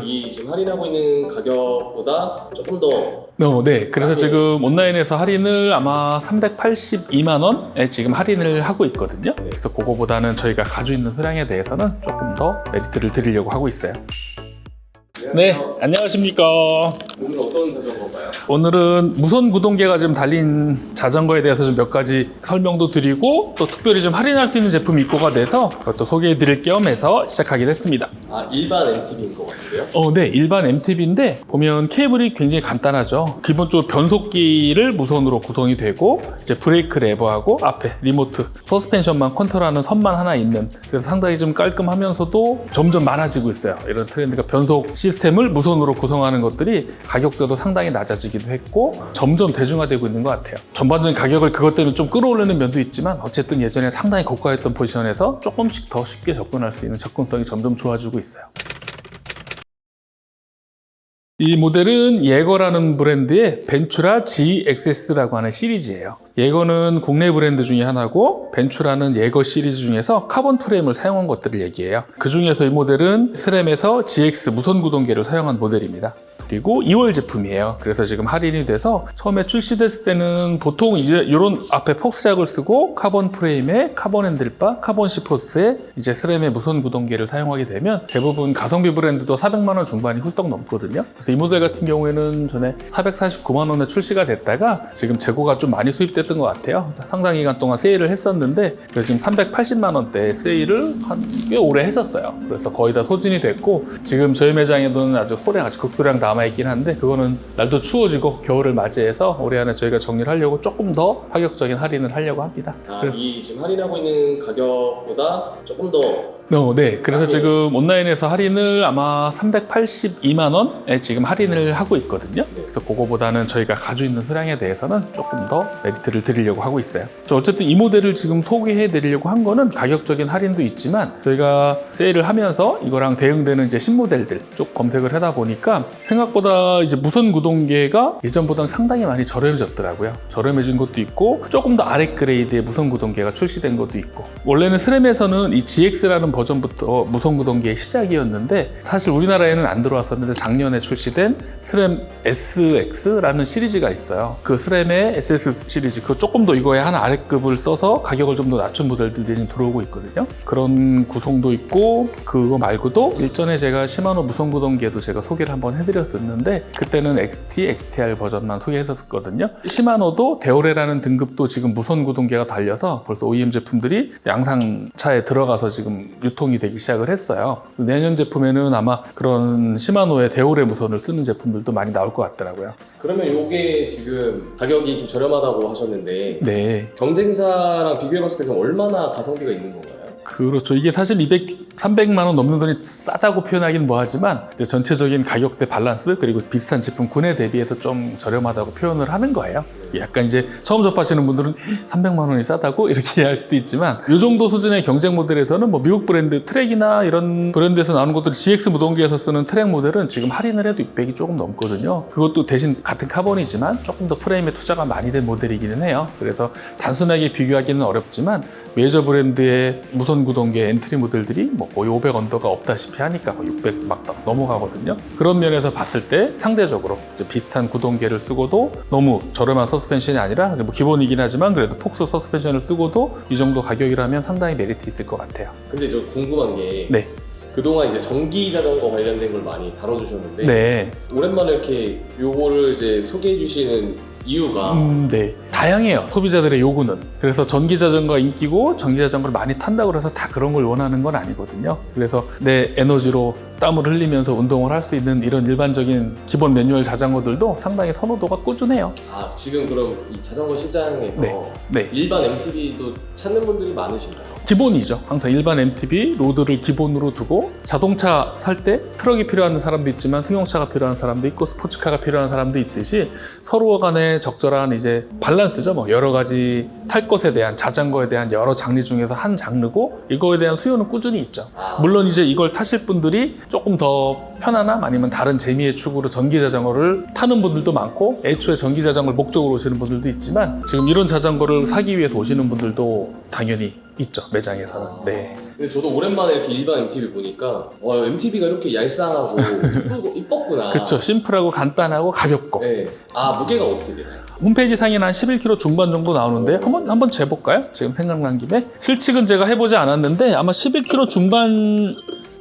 이 지금 할인하고 있는 가격보다 조금 더 네. 그래서 지금 온라인에서 할인을 아마 382만 원에 지금 할인을 하고 있거든요. 그래서 그거보다는 저희가 가지고 있는 수량에 대해서는 조금 더 메리트를 드리려고 하고 있어요. 네, 안녕하십니까. 오늘 어떤 자전거인가요? 오늘은 무선 구동계가 좀 달린 자전거에 대해서 좀 몇 가지 설명도 드리고 또 특별히 좀 할인할 수 있는 제품이 입고가 돼서 그것도 소개해 드릴 겸 해서 시작하게 됐습니다. 일반 MTB인 것 같은데요? 네, 일반 MTB인데 보면 케이블이 굉장히 간단하죠. 기본적으로 변속기를 무선으로 구성이 되고 이제 브레이크 레버하고 앞에 리모트, 서스펜션만 컨트롤하는 선만 하나 있는, 그래서 상당히 좀 깔끔하면서도 점점 많아지고 있어요. 이런 트렌드가 변속 시스템을 무선으로 구성하는 것들이 가격대도 상당히 낮아지기도 했고 점점 대중화되고 있는 것 같아요. 전반적인 가격을 그것 때문에 좀 끌어올리는 면도 있지만 어쨌든 예전에 상당히 고가였던 포지션에서 조금씩 더 쉽게 접근할 수 있는 접근성이 점점 좋아지고 있어요. 이 모델은 예거라는 브랜드의 벤츄라 GXS라고 하는 시리즈예요. 예거는 국내 브랜드 중에 하나고 벤츄라는 예거 시리즈 중에서 카본 프레임을 사용한 것들을 얘기해요. 그 중에서 이 모델은 스램에서 GX 무선 구동계를 사용한 모델입니다. 그리고 2월 제품이에요. 그래서 지금 할인이 돼서 처음에 출시됐을 때는 보통 이제 이런 앞에 폭스작을 쓰고 카본 프레임에 카본 핸들바, 카본 시포스에 이제 스램의 무선 구동계를 사용하게 되면 대부분 가성비 브랜드도 400만 원 중반이 훌떡 넘거든요. 그래서 이 모델 같은 경우에는 전에 449만 원에 출시가 됐다가 지금 재고가 좀 많이 수입됐던 것 같아요. 상당 기간 동안 세일을 했었는데 그래서 지금 380만 원대 세일을 꽤 오래 했었어요. 그래서 거의 다 소진이 됐고 지금 저희 매장에는 아주 소량, 아주 극소량 남아있긴 한데 그거는 날도 추워지고 겨울을 맞이해서 올해 안에 저희가 정리를 하려고 조금 더 파격적인 할인을 하려고 합니다. 이 지금 할인하고 있는 가격보다 조금 더 네. 그래서 지금 온라인에서 할인을 아마 382만 원에 지금 할인을 하고 있거든요. 그래서 그거보다는 저희가 가지고 있는 수량에 대해서는 조금 더 메리트를 드리려고 하고 있어요. 그래서 어쨌든 이 모델을 지금 소개해 드리려고 한 거는 가격적인 할인도 있지만 저희가 세일을 하면서 이거랑 대응되는 이제 신모델들 쭉 검색을 하다 보니까 생각보다 이제 무선 구동계가 예전보다 상당히 많이 저렴해졌더라고요. 저렴해진 것도 있고 조금 더 아래 그레이드의 무선 구동계가 출시된 것도 있고, 원래는 스램에서는 이 GX라는 버전부터 무선 구동계의 시작이었는데 사실 우리나라에는 안 들어왔었는데 작년에 출시된 스램 SX라는 시리즈가 있어요. 그 스램의 SS 시리즈, 그 조금 더 이거에 한 아래급을 써서 가격을 좀 더 낮춘 모델들이 들어오고 있거든요. 그런 구성도 있고 그거 말고도 일전에 제가 시마노 무선 구동계도 제가 소개를 한번 해드렸었는데 그때는 XT, XTR 버전만 소개했었거든요. 시마노도 데오레라는 등급도 지금 무선 구동계가 달려서 벌써 OEM 제품들이 양상차에 들어가서 지금 유통이 되기 시작을 했어요. 그래서 내년 제품에는 아마 그런 시마노의 데오레 무선을 쓰는 제품들도 많이 나올 것 같더라고요. 그러면 이게 지금 가격이 좀 저렴하다고 하셨는데 네. 경쟁사랑 비교해봤을 때 그럼 얼마나 가성비가 있는 건가요? 그렇죠. 이게 사실 300만 원 넘는 돈이 싸다고 표현하기는 뭐하지만 이제 전체적인 가격대 밸런스 그리고 비슷한 제품 군에 대비해서 좀 저렴하다고 표현을 하는 거예요. 약간 이제 처음 접하시는 분들은 300만 원이 싸다고 이렇게 이해할 수도 있지만 이 정도 수준의 경쟁 모델에서는 뭐 미국 브랜드 트랙이나 이런 브랜드에서 나오는 것들, GX 무동기에서 쓰는 트랙 모델은 지금 할인을 해도 600이 조금 넘거든요. 그것도 대신 같은 카본이지만 조금 더 프레임에 투자가 많이 된 모델이기는 해요. 그래서 단순하게 비교하기는 어렵지만 메이저 브랜드의 무선 구동계 엔트리 모델들이 뭐 거의 500 언더가 없다시피 하니까 거의 600 막 넘어가거든요. 그런 면에서 봤을 때 상대적으로 이제 비슷한 구동계를 쓰고도 너무 저렴한 서스펜션이 아니라 뭐 기본이긴 하지만 그래도 폭스 서스펜션을 쓰고도 이 정도 가격이라면 상당히 메리트 있을 것 같아요. 근데 저 궁금한 게 네. 그동안 이제 전기 자전거 관련된 걸 많이 다뤄주셨는데 네. 오랜만에 이렇게 요거를 이제 소개해 주시는 이유가 네. 다양해요. 소비자들의 요구는. 그래서 전기 자전거가 인기고 전기 자전거를 많이 탄다고 해서 다 그런 걸 원하는 건 아니거든요. 그래서 내 에너지로 땀을 흘리면서 운동을 할 수 있는 이런 일반적인 기본 매뉴얼 자전거들도 상당히 선호도가 꾸준해요. 지금 그럼 이 자전거 시장에서 네. 일반 MTB도 찾는 분들이 많으신가요? 기본이죠. 항상 일반 MTB 로드를 기본으로 두고 자동차 살 때 트럭이 필요한 사람도 있지만 승용차가 필요한 사람도 있고 스포츠카가 필요한 사람도 있듯이 서로 간에 적절한 이제 밸런스죠. 뭐 여러 가지 탈 것에 대한, 자전거에 대한 여러 장르 중에서 한 장르고 이거에 대한 수요는 꾸준히 있죠. 물론 이제 이걸 타실 분들이 조금 더 편안함 아니면 다른 재미의 축으로 전기 자전거를 타는 분들도 많고 애초에 전기 자전거를 목적으로 오시는 분들도 있지만 지금 이런 자전거를 사기 위해서 오시는 분들도 당연히 있죠, 매장에서는. 네. 근데 저도 오랜만에 이렇게 일반 MTV 보니까 MTV가 이렇게 얄쌍하고 이뻤구나. 그쵸, 심플하고 간단하고 가볍고. 네. 아, 무게가 어떻게 돼요? 홈페이지 상에는 한 11kg 중반 정도 나오는데 한번 재볼까요? 지금 생각난 김에. 실측은 제가 해보지 않았는데 아마 11kg 중반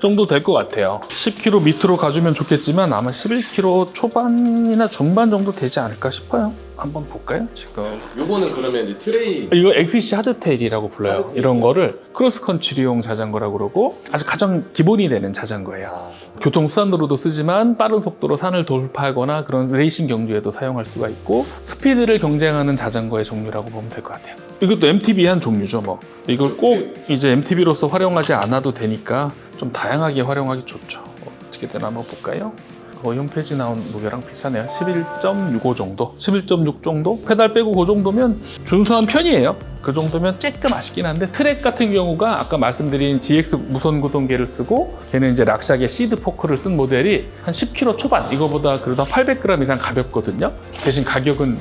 정도 될 것 같아요. 10kg 밑으로 가주면 좋겠지만 아마 11kg 초반이나 중반 정도 되지 않을까 싶어요. 한번 볼까요? 지금 요거는 그러면 이제 트레이 이거 XC 하드테일이라고 불러요. 하드테일. 이런 거를 크로스컨트리용 자전거라고 그러고 아주 가장 기본이 되는 자전거예요. 교통 수단으로도 쓰지만 빠른 속도로 산을 돌파하거나 그런 레이싱 경주에도 사용할 수가 있고 스피드를 경쟁하는 자전거의 종류라고 보면 될 것 같아요. 이것도 MTB 한 종류죠. 뭐 이걸 꼭 이제 MTB로서 활용하지 않아도 되니까 좀 다양하게 활용하기 좋죠. 어떻게 되나 한번 볼까요? 거의 홈페이지 나온 무게랑 비슷하네요. 11.65 정도, 11.6 정도? 페달 빼고 그 정도면 준수한 편이에요. 그 정도면 조금 아쉽긴 한데 트랙 같은 경우가 아까 말씀드린 GX 무선 구동계를 쓰고 걔는 이제 락샥의 시드 포크를 쓴 모델이 한 10kg 초반, 이거보다 그래도 한 800g 이상 가볍거든요. 대신 가격은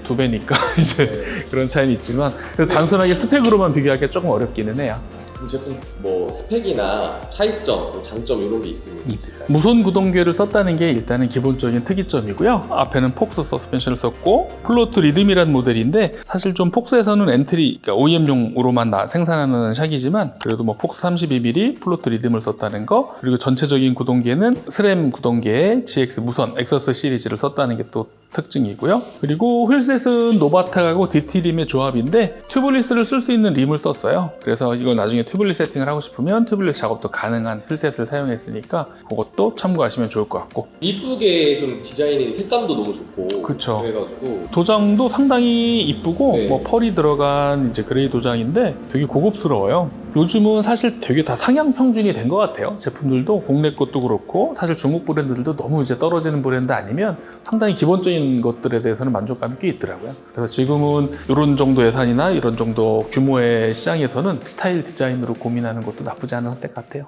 2배니까 이제 그런 차이는 있지만 그래도 단순하게 스펙으로만 비교하기가 조금 어렵기는 해요. 이 제품 뭐 스펙이나 차이점, 장점 이런 게 있을까요? 무선 구동계를 썼다는 게 일단은 기본적인 특이점이고요. 앞에는 폭스 서스펜션을 썼고 플로트 리듬이라는 모델인데 사실 좀 폭스에서는 엔트리, 그러니까 OEM용으로만 생산하는 샥이지만 그래도 뭐 폭스 32mm 플로트 리듬을 썼다는 거, 그리고 전체적인 구동계는 스램 구동계에 GX 무선 엑서스 시리즈를 썼다는 게 또 특징이고요. 그리고 휠셋은 노바탁하고 DT림의 조합인데 튜블리스를 쓸 수 있는 림을 썼어요. 그래서 이걸 나중에 튜블리스 세팅을 하고 싶으면 튜블리스 작업도 가능한 휠셋을 사용했으니까 그것도 참고하시면 좋을 것 같고. 이쁘게 좀 디자인이 색감도 너무 좋고 그쵸. 그래가지고 도장도 상당히 이쁘고 네. 뭐 펄이 들어간 이제 그레이 도장인데 되게 고급스러워요. 요즘은 사실 되게 다 상향 평준이 된 것 같아요. 제품들도 국내 것도 그렇고 사실 중국 브랜드들도 너무 이제 떨어지는 브랜드 아니면 상당히 기본적인 것들에 대해서는 만족감이 꽤 있더라고요. 그래서 지금은 이런 정도 예산이나 이런 정도 규모의 시장에서는 스타일 디자인으로 고민하는 것도 나쁘지 않은 선택 같아요.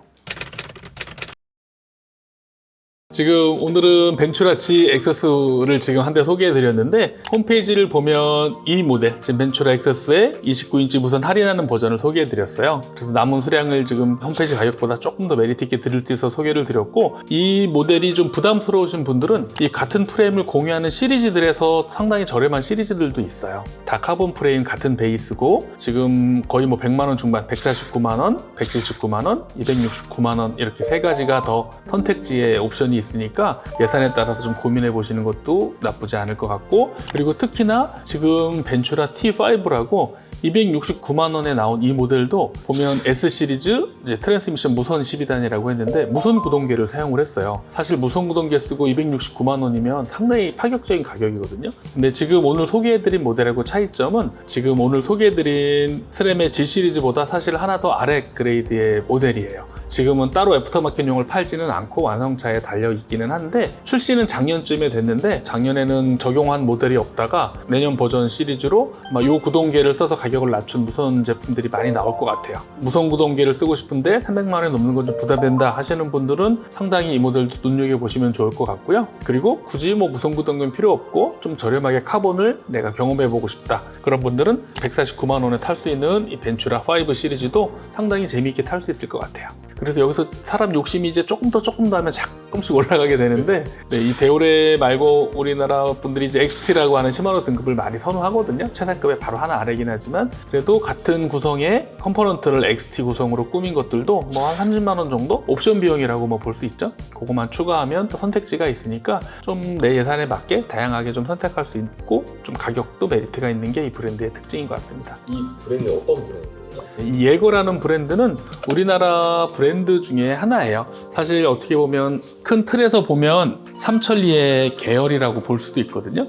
지금 오늘은 벤츄라 G 엑서스를 지금 한 대 소개해 드렸는데 홈페이지를 보면 이 모델 지금 벤츄라 엑서스의 29인치 무선 할인하는 버전을 소개해 드렸어요. 그래서 남은 수량을 지금 홈페이지 가격보다 조금 더 메리트 있게 드릴 수 있어서 소개를 드렸고, 이 모델이 좀 부담스러우신 분들은 이 같은 프레임을 공유하는 시리즈들에서 상당히 저렴한 시리즈들도 있어요. 다 카본 프레임 같은 베이스고 지금 거의 뭐 100만 원 중반, 149만 원, 179만 원, 269만 원 이렇게 세 가지가 더 선택지에 옵션이 있으니까 예산에 따라서 좀 고민해 보시는 것도 나쁘지 않을 것 같고, 그리고 특히나 지금 벤츄라 T5라고 269만 원에 나온 이 모델도 보면 S 시리즈 이제 트랜스미션 무선 12단이라고 했는데 무선 구동계를 사용을 했어요. 사실 무선 구동계 쓰고 269만 원이면 상당히 파격적인 가격이거든요. 근데 지금 오늘 소개해드린 모델하고 차이점은 지금 오늘 소개해드린 스램의 G 시리즈보다 사실 하나 더 아래 그레이드의 모델이에요. 지금은 따로 애프터마켓용을 팔지는 않고 완성차에 달려 있기는 한데 출시는 작년쯤에 됐는데 작년에는 적용한 모델이 없다가 내년 버전 시리즈로 아마 요 구동계를 써서 가격을 낮춘 무선 제품들이 많이 나올 것 같아요. 무선 구동계를 쓰고 싶은데 300만 원이 넘는 건 좀 부담된다 하시는 분들은 상당히 이 모델도 눈여겨보시면 좋을 것 같고요. 그리고 굳이 뭐 무선 구동계는 필요 없고 좀 저렴하게 카본을 내가 경험해보고 싶다 그런 분들은 149만 원에 탈 수 있는 이 벤츄라 5 시리즈도 상당히 재미있게 탈 수 있을 것 같아요. 그래서 여기서 사람 욕심이 이제 조금 더 하면 조금씩 올라가게 되는데 이 데오레 말고 우리나라 분들이 이제 XT라고 하는 시마노 등급을 많이 선호하거든요. 최상급의 바로 하나 아래긴 하지만 그래도 같은 구성의 컴포넌트를 XT 구성으로 꾸민 것들도 뭐 한 30만 원 정도 옵션 비용이라고 뭐 볼 수 있죠. 그거만 추가하면 또 선택지가 있으니까 좀 내 예산에 맞게 다양하게 좀 선택할 수 있고 좀 가격도 메리트가 있는 게 이 브랜드의 특징인 것 같습니다. 이 브랜드 어떤 브랜드예요? 이 예거라는 브랜드는 우리나라 브랜드 중에 하나예요. 사실 어떻게 보면 큰 틀에서 보면 삼천리의 계열이라고 볼 수도 있거든요.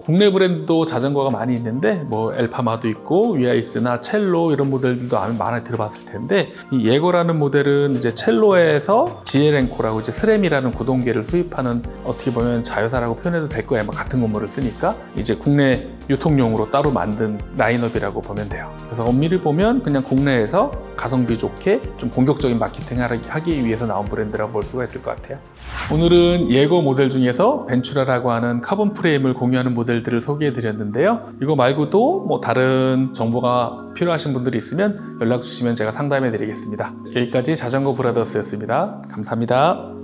국내 브랜드도 자전거가 많이 있는데 뭐 엘파마도 있고 위아이스나 첼로 이런 모델들도 많이 들어봤을 텐데 이 예거라는 모델은 이제 첼로에서 GL엔코라고 이제 스램이라는 구동계를 수입하는 어떻게 보면 자회사라고 표현해도 될 거예요. 같은 건물을 쓰니까 이제 국내 유통용으로 따로 만든 라인업이라고 보면 돼요. 그래서 엄밀히 보면 그냥 국내에서 가성비 좋게 좀 공격적인 마케팅을 하기 위해서 나온 브랜드라고 볼 수가 있을 것 같아요. 오늘은 예고 모델 중에서 벤츄라라고 하는 카본 프레임을 공유하는 모델들을 소개해 드렸는데요. 이거 말고도 뭐 다른 정보가 필요하신 분들이 있으면 연락 주시면 제가 상담해 드리겠습니다. 여기까지 자전거 브라더스였습니다. 감사합니다.